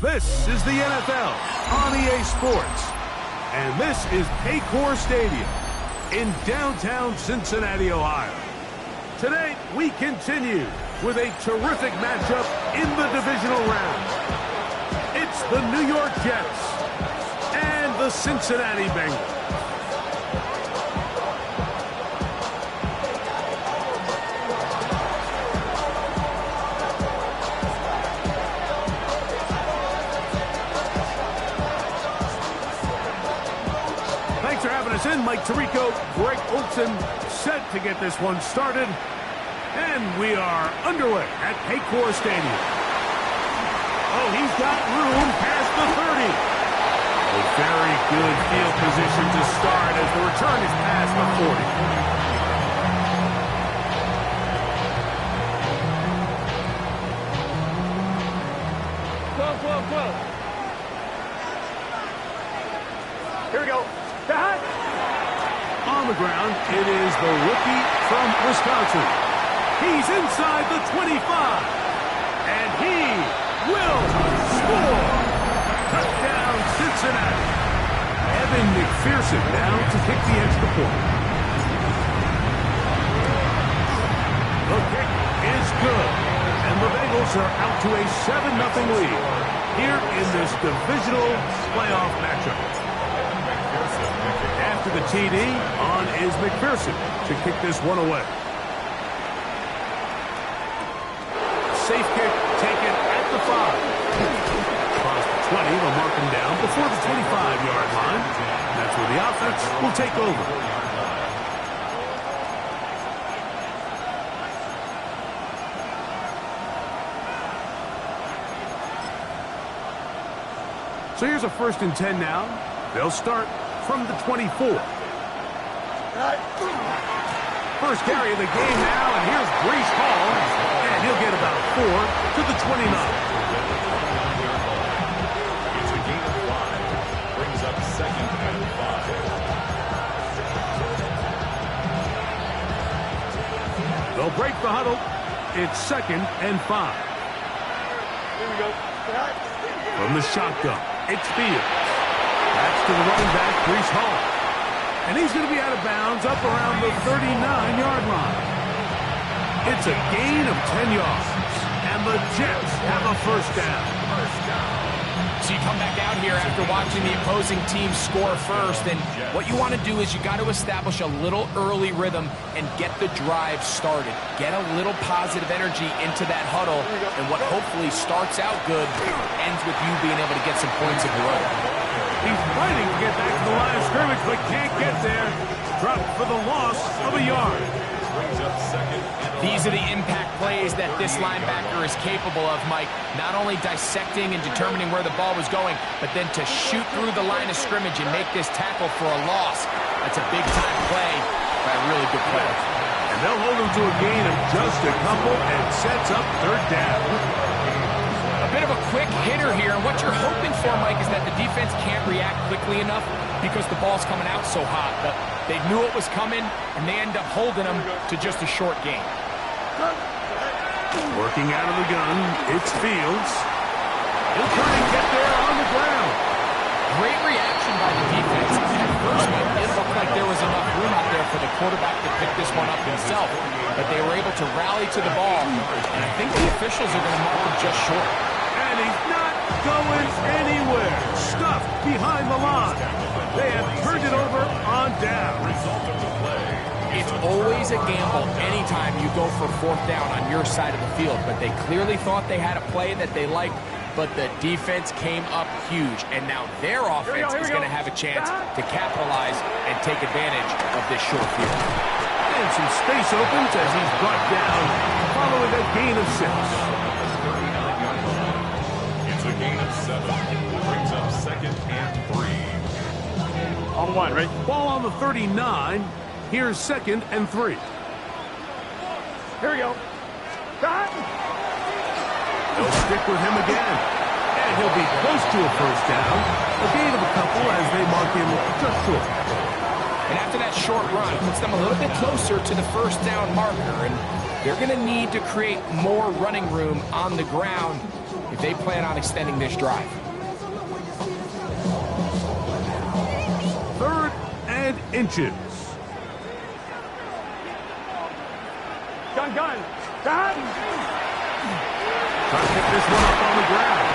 This is the NFL on EA Sports. And this is Paycor Stadium in downtown Cincinnati, Ohio. Today, we continue with a terrific matchup in the divisional round. It's the New York Jets and the Cincinnati Bengals. Thanks for having us in. Mike Tirico, Greg Olson, set to get this one started. And we are underway at Paycor Stadium. Oh, he's got room past the 30. A very good field position to start as the return is past the 40. Whoa. Here we go. On the ground, it is the rookie from Wisconsin. He's inside the 25. And he will score. Touchdown, Cincinnati. Evan McPherson now to kick the extra point. The kick is good. And the Bengals are out to a 7-0 lead here in this divisional playoff matchup. After the TD, on is McPherson to kick this one away. Safe kick taken at the 5. Across the 20, they'll mark him down before the 25-yard line. That's where the offense will take over. So here's a 1st and 10 now. They'll start from the 24. First carry of the game now, and here's Breece Hall, and he'll get about 4 to the 29. It's a gain of 5. Brings up 2nd and 5. They'll break the huddle. It's 2nd and 5. Here we go. From the shotgun, it's Fields. That's to the running back, Breece Hall. And he's going to be out of bounds up around the 39-yard line. It's a gain of 10 yards. And the Jets have a 1st down. So you come back out here after watching the opposing team score first, and what you want to do is you got to establish a little early rhythm and get the drive started. Get a little positive energy into that huddle, and what hopefully starts out good ends with you being able to get some points of your own. He's fighting to get back to the line of scrimmage, but can't get there. Dropped for the loss of a yard. Brings up 2nd. These are the impact plays that this linebacker is capable of, Mike. Not only dissecting and determining where the ball was going, but then to shoot through the line of scrimmage and make this tackle for a loss. That's a big-time play by a really good player. And they'll hold him to a gain of just a couple and sets up 3rd down. A bit of a quick hitter here, and what you're hoping for, Mike, is that the defense can't react quickly enough because the ball's coming out so hot. But they knew it was coming, and they end up holding them to just a short gain. Working out of the gun, it's Fields. He'll try and get there on the ground. Great reaction by the defense. At first, it looked like there was enough room out there for the quarterback to pick this one up himself, but they were able to rally to the ball, and I think the officials are going to mark him just short. And he's not going anywhere. Stuffed behind the line. They have turned it over on down. It's always a gamble anytime you go for 4th down on your side of the field, but they clearly thought they had a play that they liked, but the defense came up huge, and now their offense is going to have a chance to capitalize and take advantage of this short field. And some space opens as he's brought down following a gain of 6. It's a gain of 7. Brings up 2nd and 3. On 1, right? Ball on the 39. Here's 2nd and 3. Here we go. They'll stick with him again. And he'll be close to a 1st down. A gain of a couple as they mark him just short. And after that short run, it puts them a little bit closer to the 1st down marker. And they're going to need to create more running room on the ground if they plan on extending this drive. 3rd and inches. Gun. Trying to pick this one up on the ground.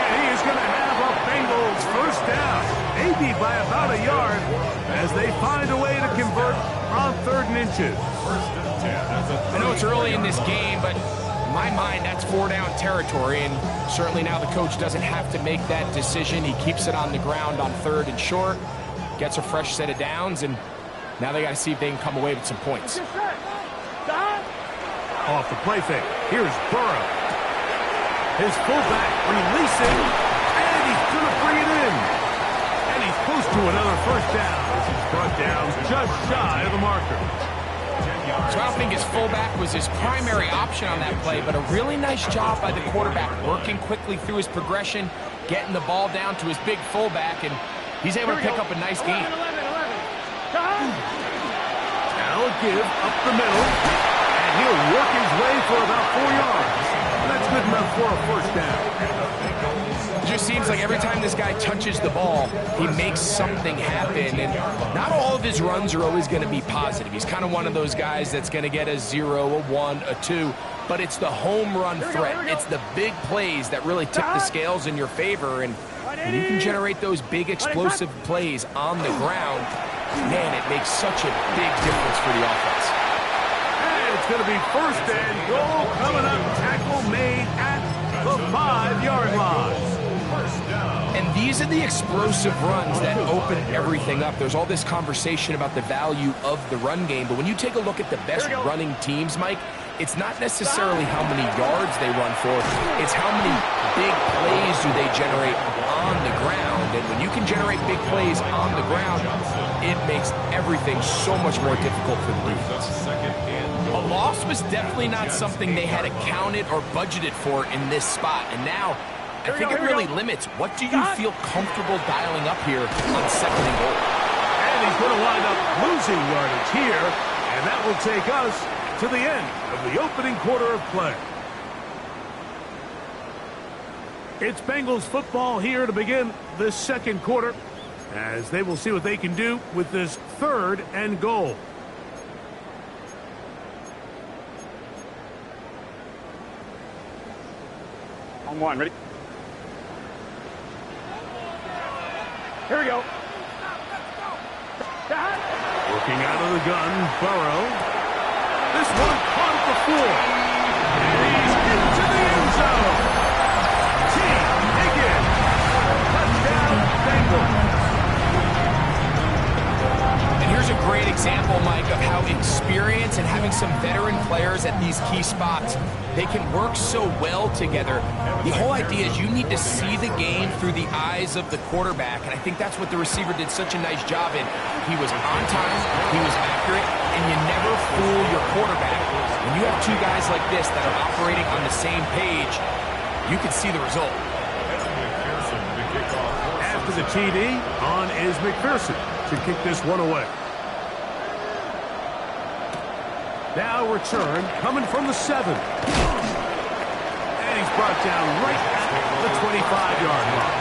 And he is going to have a Bengals first down. Maybe by about a yard as they find a way to convert on 3rd and inches. I know it's early in this game, but in my mind, that's 4-down territory, and certainly now the coach doesn't have to make that decision. He keeps it on the ground on 3rd and short, gets a fresh set of downs, and now they got to see if they can come away with some points. Off the play fake. Here's Burrow. His fullback releasing, and he's going to bring it in. And he's close to another first down as he's brought down just shy of the marker. So I don't think his fullback was his primary option on that play, but a really nice job by the quarterback working quickly through his progression, getting the ball down to his big fullback, and he's able to pick up a nice gain. Now a give up the middle, and he'll work his way for about 4 yards. That's good enough for a first down. It just seems like every time this guy touches the ball, he makes something happen, and not all of his runs are always going to be positive. He's kind of one of those guys that's going to get a 0, a 1, a 2, but it's the home run threat. It's the big plays that really tip the scales in your favor, and when you can generate those big explosive plays on the ground, man, it makes such a big difference for the offense. And it's going to be 1st and goal coming up. Tackle made at the 5-yard line. And these are the explosive runs that open everything up. There's all this conversation about the value of the run game, but when you take a look at the best running teams, Mike, it's not necessarily how many yards they run for, it's how many big plays do they generate on the ground. And when you can generate big plays on the ground, it makes everything so much more difficult for the defense. A loss was definitely not something they had accounted or budgeted for in this spot, and now I think it really limits what do you feel comfortable dialing up here on 2nd and goal. And he's going to wind up losing yardage here, and that will take us to the end of the opening quarter of play. It's Bengals football here to begin this 2nd quarter, as they will see what they can do with this 3rd and goal. On 1, ready? Here we go. Working out of the gun, Burrow. This one caught at the floor. And he's into the end zone. Higgins. Touchdown, Bengals. And here's a great example, Mike, of how experience and having some veteran players at these key spots, they can work so well together. The whole idea is you need to see the game through the eyes of the quarterback, and I think that's what the receiver did such a nice job in. He was on time, he was accurate, and you never fool your quarterback. When you have two guys like this that are operating on the same page, you can see the result. After the TD, on is McPherson to kick this one away. Now return coming from the 7. And he's brought down right at the 25-yard line.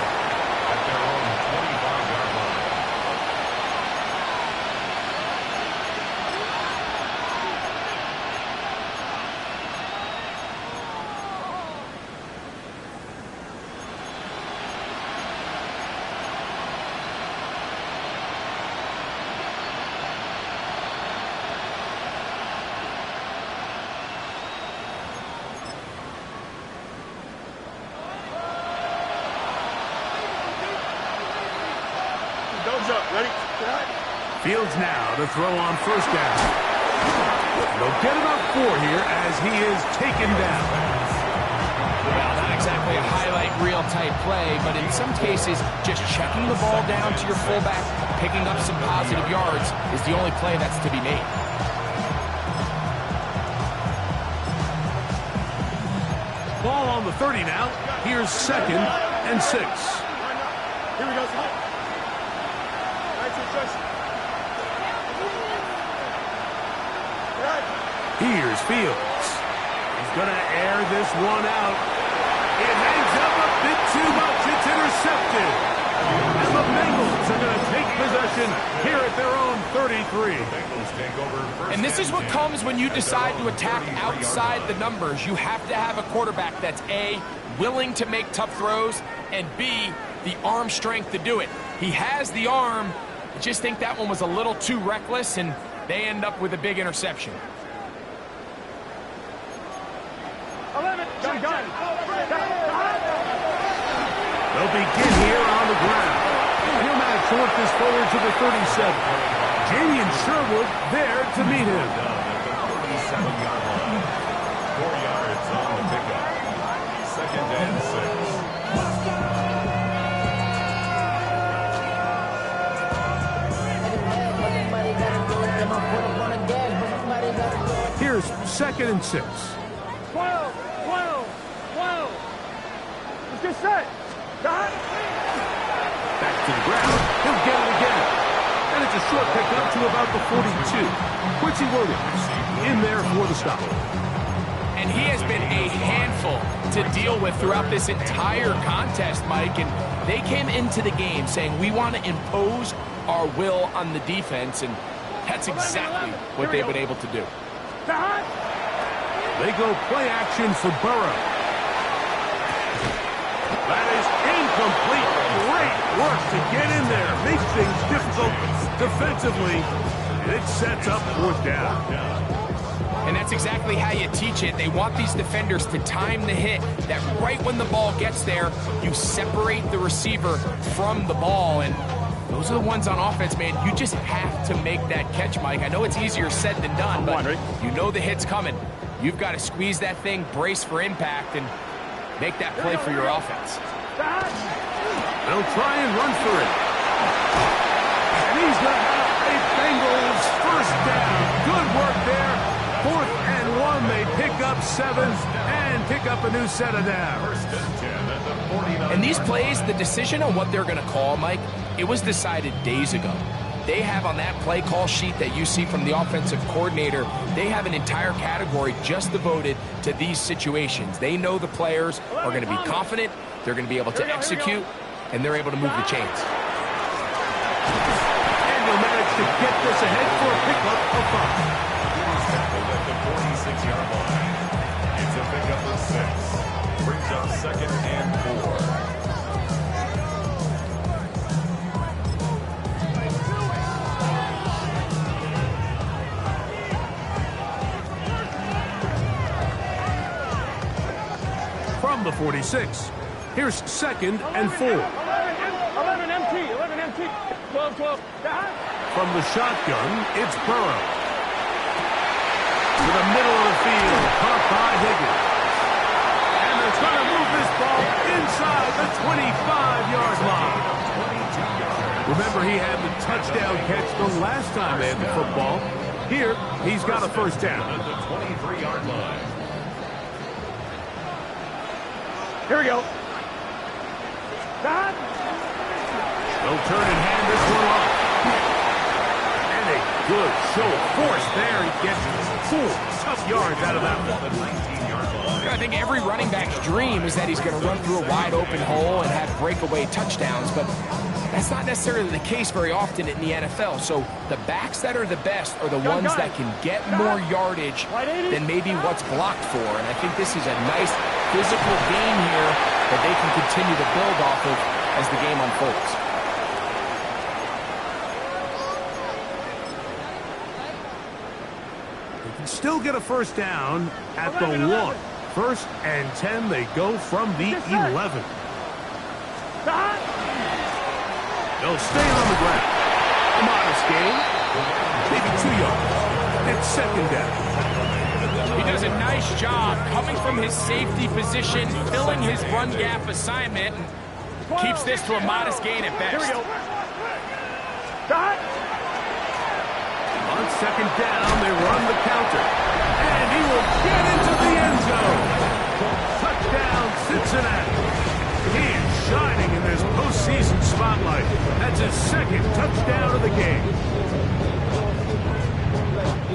Ready? Fields now to throw on 1st down. They'll get about 4 here as he is taken down. Well, not exactly a highlight reel type play, but in some cases, just checking the ball down to your fullback, picking up some positive yards is the only play that's to be made. Ball on the 30 now. Here's 2nd and 6. Here we go. Here's Fields. He's going to air this one out. It hangs up a bit too much. It's intercepted. And the Bengals are going to take possession here at their own 33. And this is what comes when you decide to attack outside the numbers. You have to have a quarterback that's A, willing to make tough throws, and B, the arm strength to do it. He has the arm. I just think that one was a little too reckless, and they end up with a big interception. 11. Gun. They'll begin here on the ground. He'll manage to work this forward to the 37. Jamian Sherwood there to meet him. 37-yard line. 4 yards on the pickup. 2nd and 6. Here's 2nd and 6. 12. Let's get set. Back to the ground. He'll get it again. And it's a short pickup to about the 42. Quincy Williams in there for the stop. And he has been a handful to deal with throughout this entire contest, Mike. And they came into the game saying, we want to impose our will on the defense. And that's exactly what they've been able to do. They go play action for Burrow. That is incomplete. Great work to get in there. Make things difficult defensively. And it sets up 4th down. And that's exactly how you teach it. They want these defenders to time the hit, that right when the ball gets there, you separate the receiver from the ball. And those are the ones on offense, man. You just have to make that catch, Mike. I know it's easier said than done, but you know the hit's coming. You've got to squeeze that thing, brace for impact, and make that play for your offense. They'll try and run for it. And he's going to have a Bengals first down. Good work there. 4th and 1. They pick up 7 and pick up a new set of downs. And these plays, the decision on what they're going to call, Mike, it was decided days ago. They have on that play call sheet that you see from the offensive coordinator, they have an entire category just devoted to these situations. They know the players are going to be confident, they're going to be able to execute, and they're able to move the chains. And they'll manage to get this ahead for a pickup of 5. Tackled at the 46-yard line. It's a pickup of 6. Brings up 2nd and 4. From the 46, here's 2nd and 4. 11 MT. 12. From the shotgun, it's Burrow. To the middle of the field, caught by Higgins. And they're trying to move this ball inside the 25-yard line. Remember, he had the touchdown catch the last time they had the football. Here, he's got a first down. At the 23-yard line. Here we go. They'll turn and hand this one off. And a good show of force there. He gets 4 tough yards out of that one. I think every running back's dream is that he's going to run through a wide open hole and have breakaway touchdowns, but that's not necessarily the case very often in the NFL. So the backs that are the best are the ones that can get more yardage than maybe what's blocked for. And I think this is a nice physical game here that they can continue to build off of as the game unfolds. They can still get a first down at the 1. 1st and 10, they go from the 11. They'll stay on the ground. A modest gain, maybe 2 yards. It's 2nd down. He does a nice job coming from his safety position, filling his run gap assignment, and keeps this to a modest gain at best. Here we go. On 2nd down, they run the counter. And he will get into the end zone. Touchdown, Cincinnati. He is shining in this postseason spotlight. That's his 2nd touchdown of the game.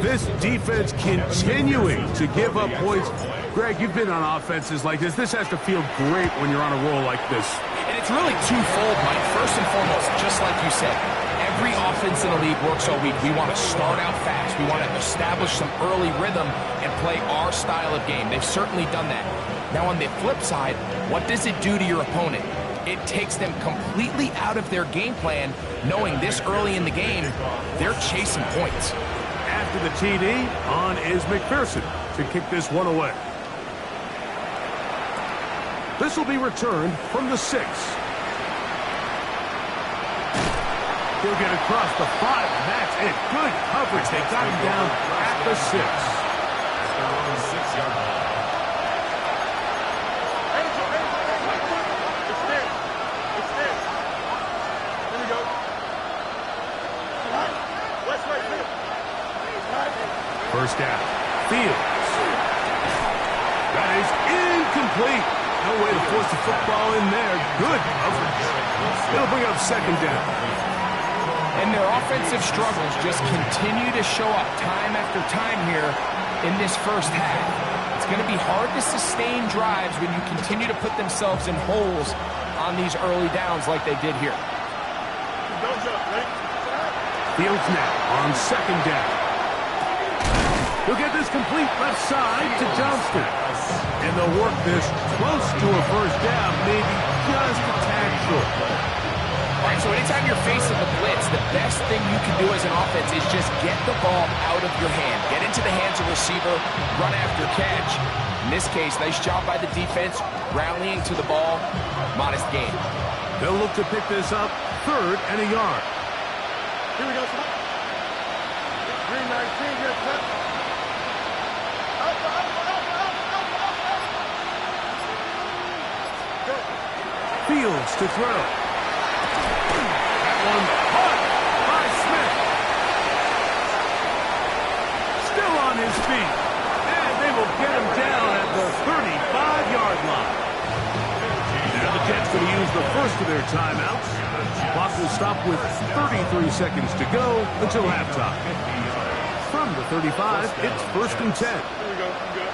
This defense continuing to give up points Greg, you've been on offenses like this. This has to feel great when you're on a roll like this. And it's really twofold, Mike. First and foremost, just like you said, every offense in the league works all week. We want to start out fast. We want to establish some early rhythm and play our style of game. They've certainly done that. Now, on the flip side, what does it do to your opponent? It takes them completely out of their game plan, knowing this early in the game, they're chasing points. After the TD, on is McPherson to kick this one away. This will be returned from the 6. He'll get across the 5, and that's it. Good coverage. They got him down at the 6. They're on the 6-yard line. First down. Fields. That is incomplete. No way to force the football in there. Good coverage. It'll bring up second down. And their offensive struggles just continue to show up time after time here in this first half. It's going to be hard to sustain drives when you continue to put themselves in holes on these early downs like they did here. Fields now on second down. He'll get this complete left side to Johnston. And they'll work this close to a first down, maybe just a tad short. All right, so anytime you're facing the blitz, the best thing you can do as an offense is just get the ball out of your hand. Get into the hands of receiver, run after catch. In this case, nice job by the defense, rallying to the ball. Modest gain. They'll look to pick this up, 3rd and a yard. Here we go. Green 19, get set. Fields to throw. That one caught by Smith. Still on his feet. And they will get him down at the 35-yard line. Now the Jets going to use the first of their timeouts. Clock will stop with 33 seconds to go until halftime. From the 35, it's 1st and 10. Here we go. Good.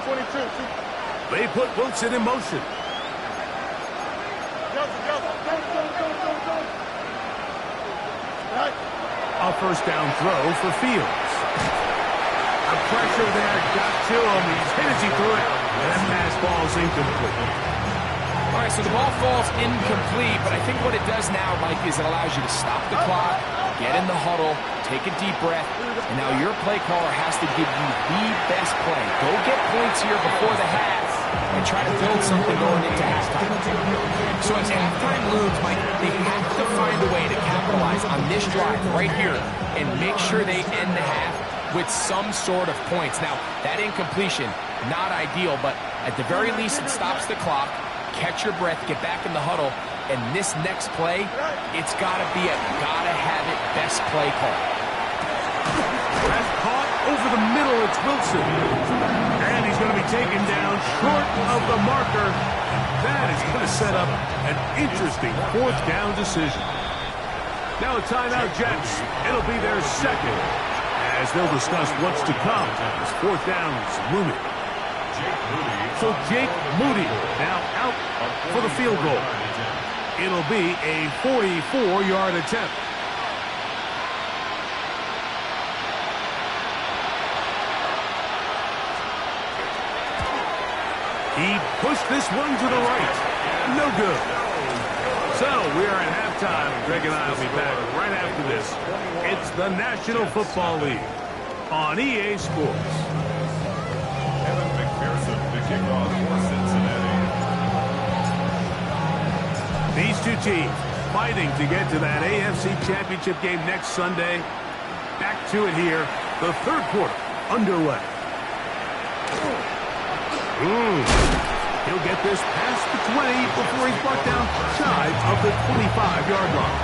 222. They put Wilson in motion. A first down throw for Fields. The pressure there got to him. He's hit as he threw it. That pass ball's incomplete. All right, so the ball falls incomplete, but I think what it does now, Mike, is it allows you to stop the clock, get in the huddle, take a deep breath, and now your play caller has to give you the best play. Go get points here before the half and try to build something going into halftime. So as halftime looms, Mike, they have to find a way to capitalize on this drive right here and make sure they end the half with some sort of points. Now, that incompletion, not ideal, but at the very least, it stops the clock. Catch your breath, get back in the huddle, and this next play, it's got to be a gotta-have-it best play call. Pass caught over the middle. It's Wilson. And he's going to be taken down short of the marker. That is going to set up an interesting 4th down decision. Now a timeout, Jets. It'll be their second, as they'll discuss what's to come as 4th down is looming. So Jake Moody now out for the field goal. It'll be a 44-yard attempt. He pushed this one to the right. No good. So we are at halftime. Greg and I will be back right after this. It's the National Football League on EA Sports. Evan McPherson, the kickoff for Cincinnati. These two teams fighting to get to that AFC Championship game next Sunday. Back to it here. The 3rd quarter underway. He'll get this past the 20 before he's brought down shy of the 25-yard line.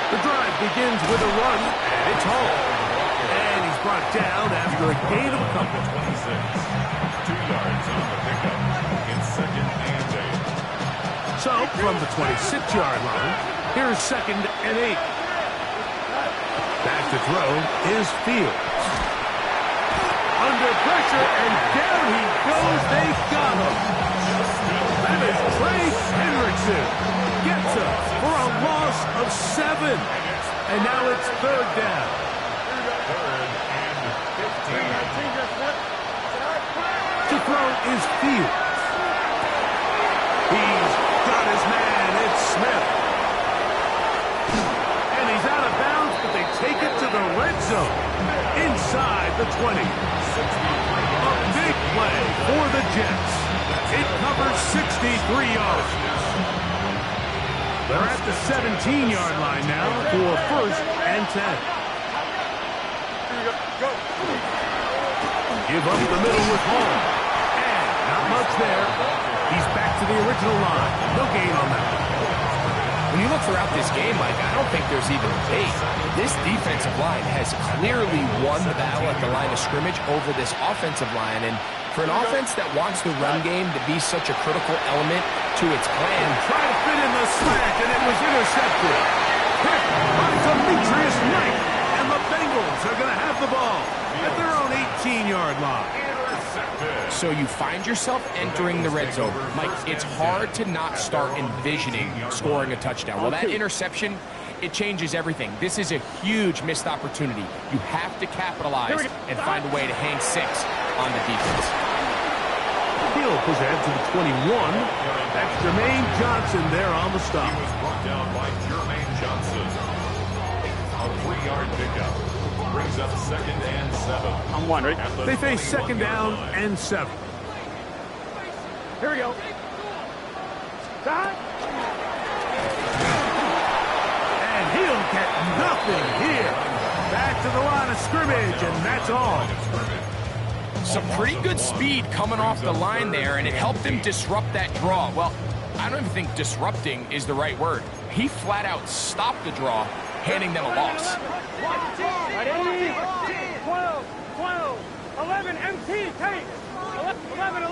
The drive begins with a run, and it's home. And he's brought down after a gain of a couple. 26. 2 yards on the pickup. It's 2nd and 8. So, from the 26-yard line, here's 2nd and 8. Back to throw is Fields. Under pressure, and down he goes. They got him. That is Trey Hendrickson. Gets him for a loss of 7. And now it's 3rd down. 3rd and 15. To throw is Fields. He's got his man. It's Smith. And he's out of bounds, but they take it to the red zone. Inside the 20. A big play for the Jets. It covers 63 yards. They're at the 17-yard line now for 1st and 10. Give up the middle with Hall. And not much there. He's back to the original line. No gain on that. When you look throughout this game, Mike, I don't think there's even debate. This defensive line has clearly won the battle at the line of scrimmage over this offensive line. And for an offense that wants the run game to be such a critical element to its plan. Try to fit in the slant, and it was intercepted. Picked by Demetrius Knight. And the Bengals are going to have the ball at their own 18-yard line. So you find yourself entering the red zone. Mike, it's hard to not start envisioning scoring a touchdown. Well, that interception, it changes everything. This is a huge missed opportunity. You have to capitalize and find a way to hang 6 on the defense. Field push ahead to the 21. That's Jermaine Johnson there on the stop. He was brought down by Jermaine Johnson. A 3-yard pickup. Brings up 2nd and 7. I'm one, right? They face 2nd down and 7. Here we go. Stop. And he'll get nothing here. Back to the line of scrimmage, and that's all. Some pretty good speed coming off the line there, and it helped him disrupt that draw. Well, I don't even think disrupting is the right word. He flat out stopped the draw, handing them a loss. 12, 11, MT, take. 11.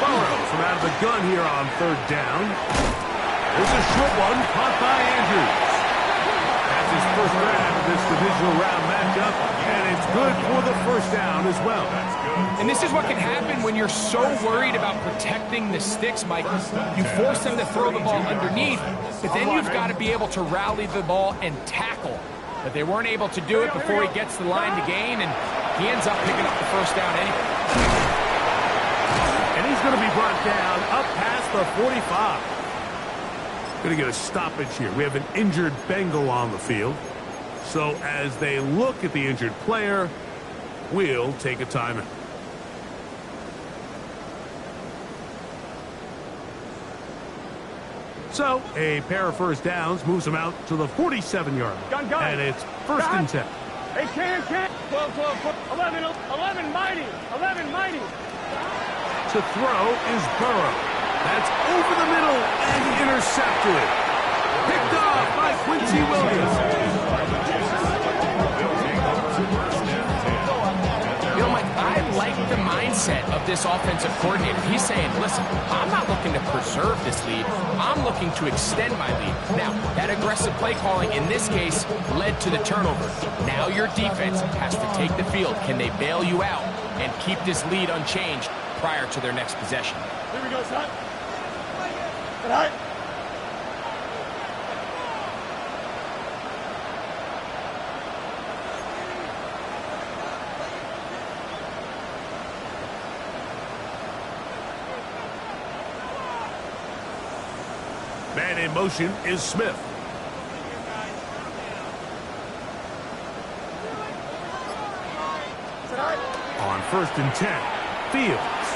Burrow from out of the gun here on 3rd down. There's a short one caught by Andrews. That's his first grab of this divisional round matchup, and it's good for the 1st down as well. And this is what can happen when you're so worried about protecting the sticks, Mike. You force them to throw the ball underneath, but then you've got to be able to rally the ball and tackle. But they weren't able to do it before he gets the line to gain, and he ends up picking up the 1st down anyway. And he's going to be brought down up past the 45. Going to get a stoppage here. We have an injured Bengal on the field. So as they look at the injured player, we'll take a timeout. So a pair of 1st downs moves them out to the 47-yard line. And it's 1st and 10. Hey, can. 12, 11, mighty. To throw is Burrow. That's over the middle and intercepted. Picked off by Quincy Williams. You know, Mike, I like the mindset of this offensive coordinator. He's saying, listen, I'm not looking to preserve this lead. I'm looking to extend my lead. Now, that aggressive play calling in this case led to the turnover. Now your defense has to take the field. Can they bail you out and keep this lead unchanged prior to their next possession? Here we go, son. All right. Man in motion is Smith. On 1st and 10, Fields.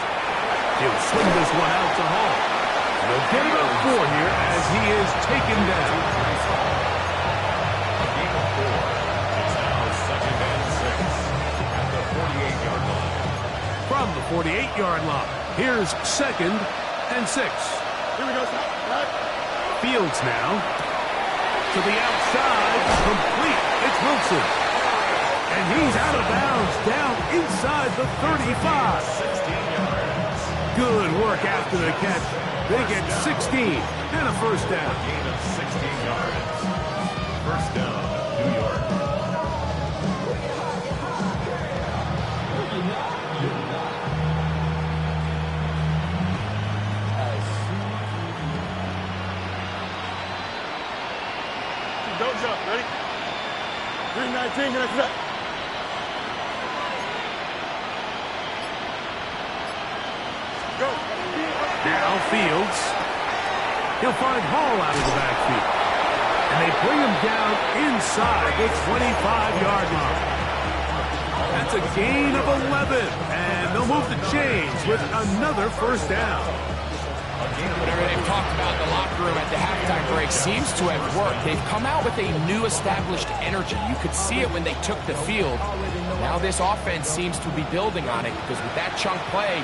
He'll swing this one out to Hall. They'll get about 4 here as he is taken down. A gain of 4. It's now 2nd and 6 at the 48-yard line. From the 48-yard line, here's 2nd and 6. Here we go, son. Right. Fields now. To the outside, complete. It's Wilson. And he's out of bounds, down inside the 35. 16 yards. Good work after the catch. They get 16 and a first down. Gain of 16 yards. First down, New York. Don't jump. Ready? 319. Gonna cut. Go. Now Fields. He'll find Hall out of the backfield. And they bring him down inside the 25-yard line. That's a gain of 11. And they'll move the chains with another first down. Whatever they've talked about in the locker room at the halftime break seems to have worked. They've come out with a new established energy. You could see it when they took the field. Now this offense seems to be building on it because with that chunk play,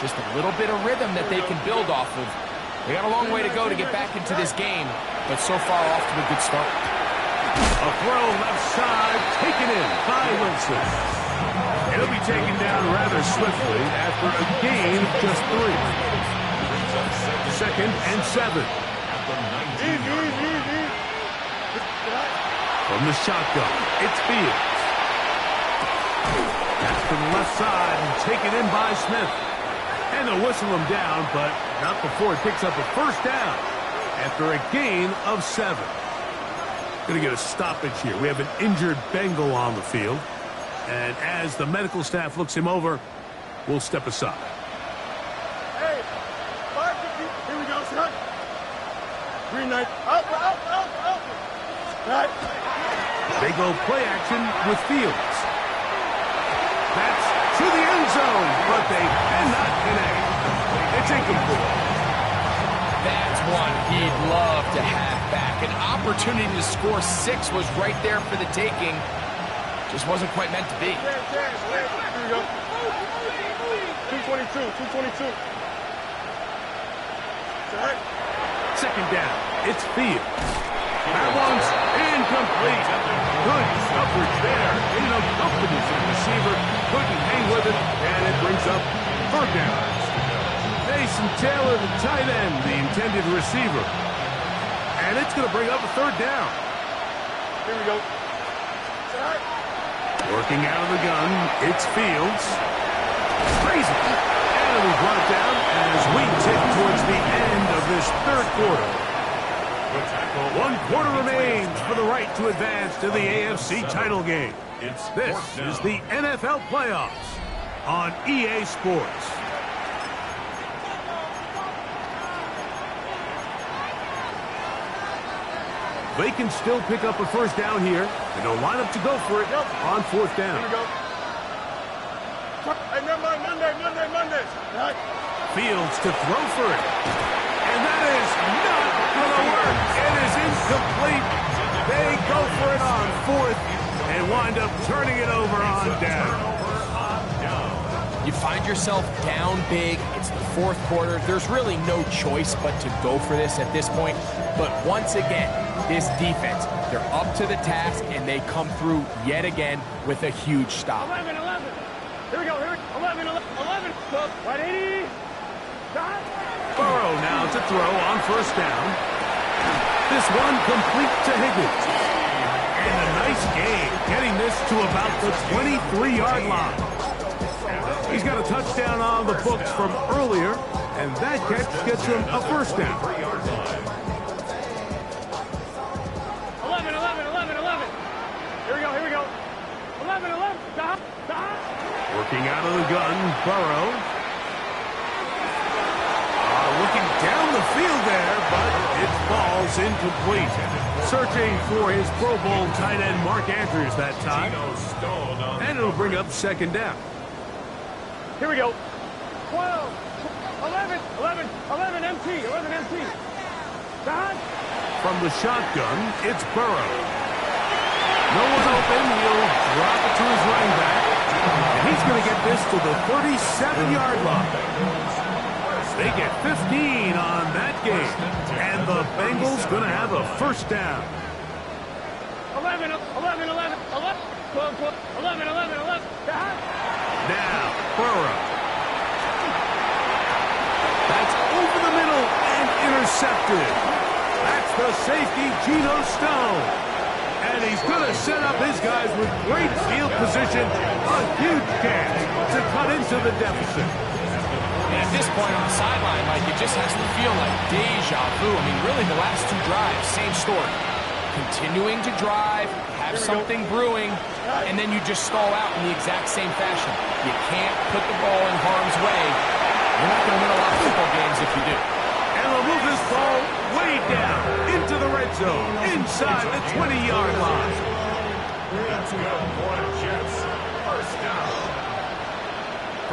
just a little bit of rhythm that they can build off of. They got a long way to go to get back into this game, but so far off to a good start. A throw left side, taken in by Wilson. It'll be taken down rather swiftly after a gain of just 3. Second and 7. From the shotgun, it's Fields. That's to the left side and taken in by Smith. And they'll whistle him down, but not before he picks up a first down after a gain of 7. Going to get a stoppage here. We have an injured Bengal on the field. And as the medical staff looks him over, we'll step aside. Hey, 550. Here we go, son. 319. Out. Right. They go play action with Fields. That's to the end zone, but they cannot connect. It's incomplete. That's one he'd love to have back. An opportunity to score 6 was right there for the taking. Just wasn't quite meant to be. Here we go. 222. Right. Second down, it's Fields. That one's incomplete. Good coverage there. Ain't no confidence in the receiver. Couldn't hang with it, and it brings up third down. Mason Taylor, the tight end, the intended receiver. And it's going to bring up a third down. Here we go. Right. Working out of the gun, it's Fields. Crazy. And it'll be brought down as we tick towards the end of this third quarter. 1 quarter remains for the right to advance to the AFC title game. This is the NFL playoffs on EA Sports. They can still pick up a first down here, and they'll line up to go for it on fourth down. Here we go. Hey, Monday. Right. Fields to throw for it. And that is not going to work. It is incomplete. They go for it on fourth and wind up turning it over on down. You find yourself down big. It's the fourth quarter. There's really no choice but to go for this at this point. But once again, this defense, they're up to the task, and they come through yet again with a huge stop. 11. Here we go. 11. 180. Burrow now to throw on first down. This one complete to Higgins. And a nice gain, getting this to about the 23-yard line. He's got a touchdown on the books from earlier, and that catch gets him a first down. 11. Here we go. 11. Working out of the gun, Burrow. Looking down the field there, but it falls incomplete. Searching for his Pro Bowl tight end Mark Andrews that time. And it'll bring up second down. Here we go. 12, 11 MT. Don. From the shotgun, it's Burrow. No one open. He'll drop it to his running back. And he's going to get this to the 37-yard line. They get 15 on that game. And the Bengals going to have a first down. 11. 12. Now, Burrow. That's over the middle and intercepted. That's the safety, Geno Stone. And he's going to set up his guys with great field position. A huge chance to cut into the deficit. And at this point on the sideline, Mike, it just has to feel like deja vu. I mean, really, the last two drives, same story. Continuing to drive, have something brewing, and then you just stall out in the exact same fashion. You can't put the ball in harm's way. You're not going to win a lot of football games if you do. And they'll move this ball way down into the red zone, inside the 20-yard line. That's good for the Jets. First down.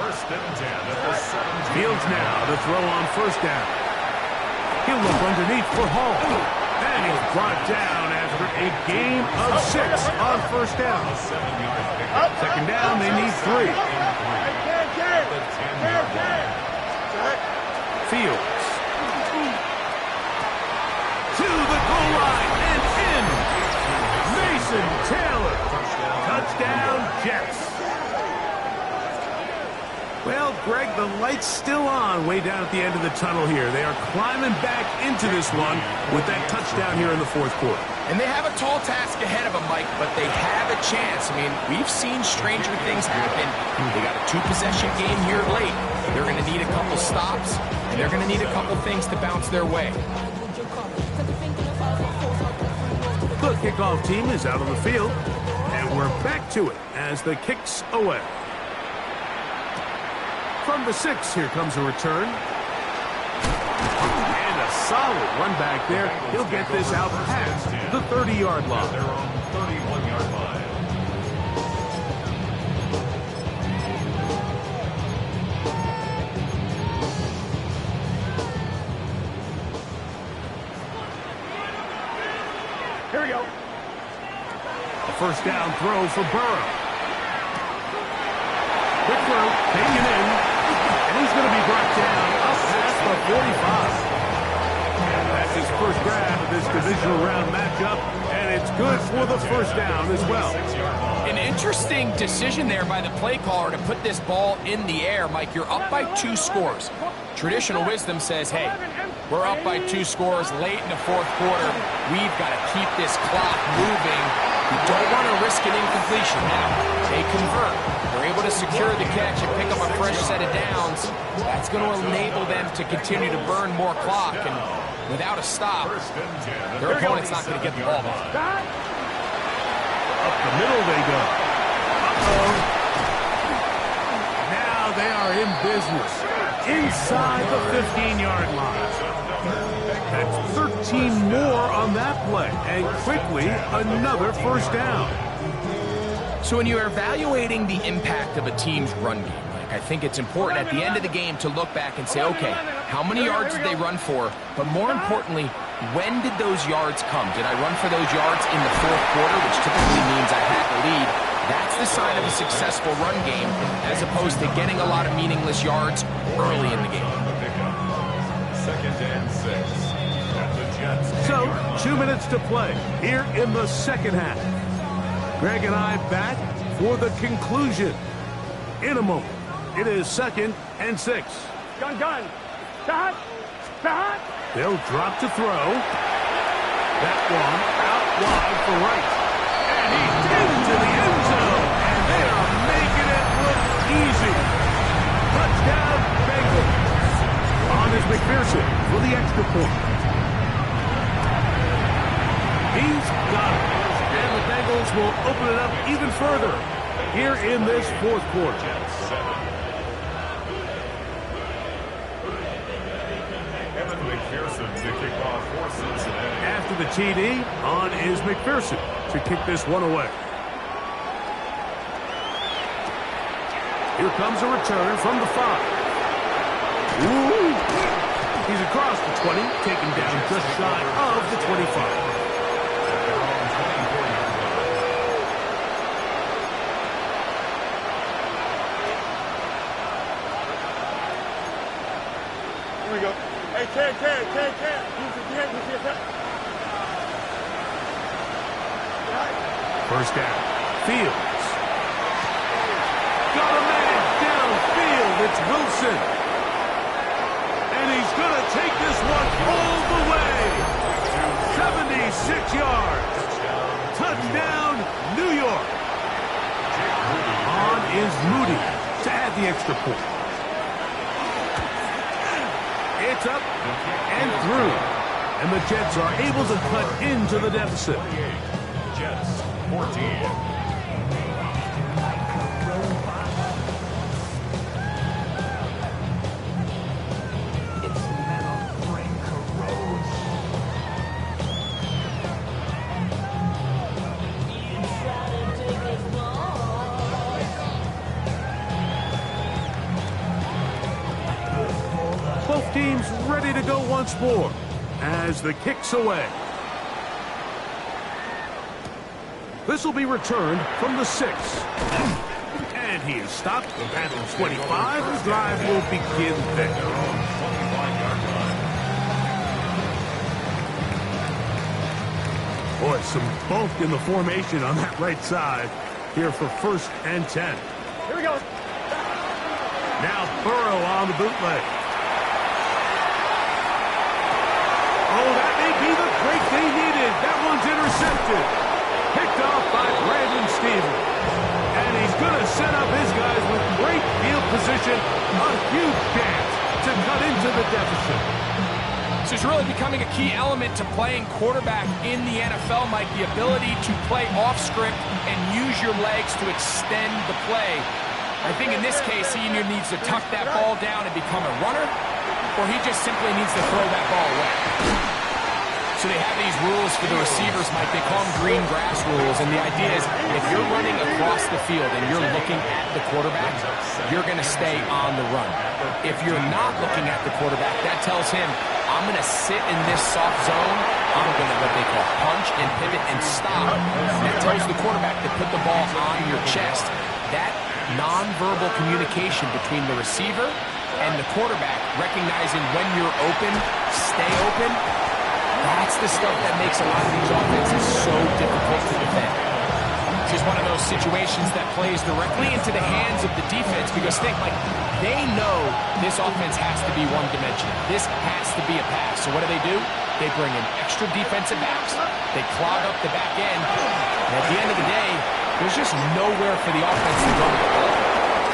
First and 10 at the 17. Fields now to throw on first down. He'll look underneath for Hall. And he's brought down after a game of 6 on first down. Second down, they need 3. Fields. To the goal line and in. Mason Taylor. Touchdown, Jets. Well, Greg, the light's still on way down at the end of the tunnel here. They are climbing back into this one with that touchdown here in the fourth quarter. And they have a tall task ahead of them, Mike, but they have a chance. I mean, we've seen stranger things happen. They got a 2-possession game here late. They're going to need a couple stops, and they're going to need a couple things to bounce their way. The kickoff team is out on the field, and we're back to it as the kick's away. From the 6, here comes a return. And a solid run back there. He'll get this out past the 30-yard line. They're on 31-yard line. Here we go. A first down throw for Burrow. Quick throw, taken in. And he's going to be brought down up past the 45. That's his first grab of this divisional round matchup, and it's good for the first down as well. An interesting decision there by the play caller to put this ball in the air. Mike, you're up by 2 scores. Traditional wisdom says, hey, we're up by 2 scores late in the fourth quarter. We've got to keep this clock moving. You don't want to risk an incompletion. Now, they convert. They're able to secure the catch and pick up a fresh set of downs. That's going to enable them to continue to burn more clock. And without a stop, their opponent's not going to get the ball back. Up the middle they go. Now they are in business. Inside the 15-yard line. That's 13 more on that play. And quickly, another first down. So when you're evaluating the impact of a team's run game, I think it's important at the end of the game to look back and say, okay, how many yards did they run for? But more importantly, when did those yards come? Did I run for those yards in the fourth quarter, which typically means I had the lead? That's the sign of a successful run game, as opposed to getting a lot of meaningless yards early in the game. Second and 6 at the Jets. So, 2 minutes to play here in the second half. Greg and I back for the conclusion. In a moment, it is 2nd and 6. Gun. Stop. They'll drop to throw. That one out wide for right. And he's into the end zone. And they are making it look easy. Touchdown, Bengals. On is McPherson for the extra point. He's got it. And the Bengals will open it up even further here in this fourth quarter. McPherson to kick off for Cincinnati. After the TD, on is McPherson to kick this one away. Here comes a return from the 5. Ooh. He's across the 20, taken down just shy of the 25. Here we go. Hey, Ted. First down. Fields. Got a man downfield. It's Wilson. And going to take this one all the way. 76 yards. Touchdown, New York. On is Moody to add the extra point. It's up and through. And the Jets are able to cut into the deficit. Jets 14. Both teams ready to go once more as the kick's away. This will be returned from the 6. And he is stopped at the 25. The drive will begin there. Boy, some bulk in the formation on that right side here for 1st and 10. Here we go. Now Burrow on the bootleg. Oh, that may be the break they needed. That one's intercepted. Picked off by Brandon Stevens. And he's going to set up his guys with great field position. A huge chance to cut into the deficit. This is really becoming a key element to playing quarterback in the NFL, Mike. The ability to play off script and use your legs to extend the play. I think in this case, he either needs to tuck that ball down and become a runner, or he just simply needs to throw that ball away. So they have these rules for the receivers, Mike. They call them green grass rules, and the idea is if you're running across the field and you're looking at the quarterback, you're going to stay on the run. If you're not looking at the quarterback, that tells him, I'm going to sit in this soft zone. I'm going to what they call punch and pivot and stop. That tells the quarterback to put the ball on your chest. That nonverbal communication between the receiver and the quarterback, recognizing when you're open, stay open, that's the stuff that makes a lot of these offenses so difficult to defend. This is one of those situations that plays directly into the hands of the defense because they know this offense has to be one-dimensional. This has to be a pass. So what do? They bring in extra defensive backs. They clog up the back end. And at the end of the day, there's just nowhere for the offense to go.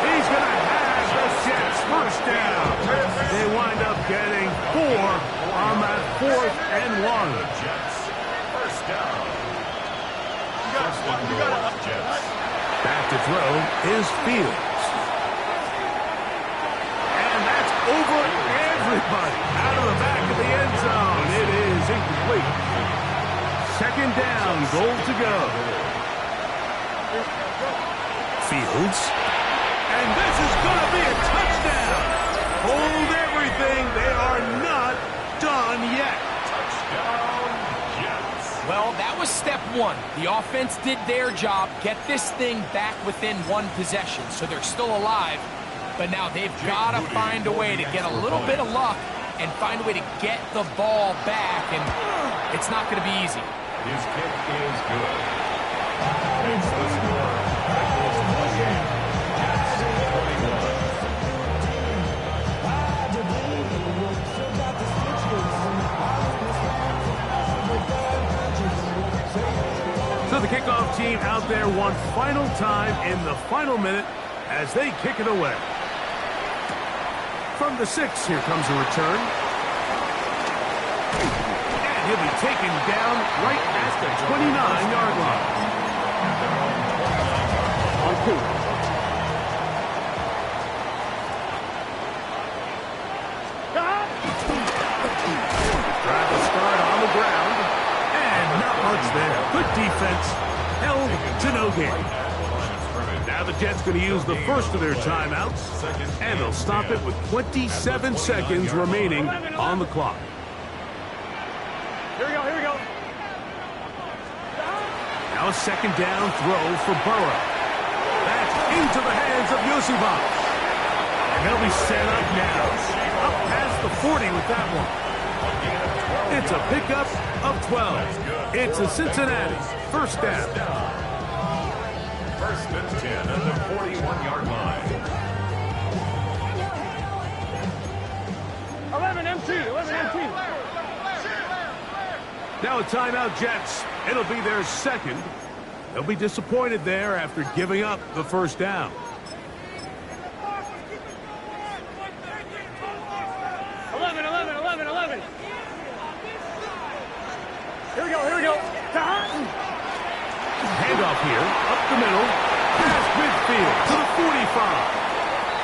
He's going to have the Jets first down. They wind up getting 4 on that 4th and 1. Jets first down. Back to throw is Fields. And that's over everybody. Out of the back of the end zone. It is incomplete. 2nd down, goal to go. Fields. And this is going to be a touchdown. Hold everything. They are not done yet. Touchdown, Jets. Well, that was step 1. The offense did their job, get this thing back within 1 possession, so they're still alive. But now they've got to find a way to get a little bit of luck and find a way to get the ball back, and it's not going to be easy. His kick is good. It's the score. Equals 28. Jets 21. So the kickoff team out there one final time in the final minute as they kick it away. From the 6, here comes a return. And he'll be taken down right at the 29-yard line. On 2. Drive to start on the ground. And not much there. Good defense. Held to no gain. Now the Jets going to use the first of their timeouts, and they'll stop it with 27 seconds remaining on the clock. Here we go, here we go. Now a 2nd down throw for Burrow. That's into the hands of Yosibach. And they'll be set up now. Up past the 40 with that one. It's a pickup of 12. It's a Cincinnati first down. 1st and 10 at the 41-yard line. 11 MT. Now a timeout, Jets. It'll be their second. They'll be disappointed there after giving up the first down. 11. Here we go. Handoff here, up the middle, past midfield to the 45.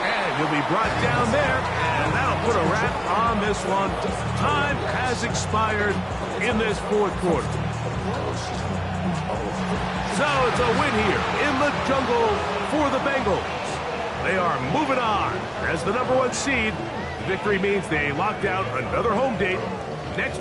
And he'll be brought down there, and that'll put a wrap on this one. Time has expired in this fourth quarter. So it's a win here in the jungle for the Bengals. They are moving on as the #1 seed. Victory means they locked out another home date next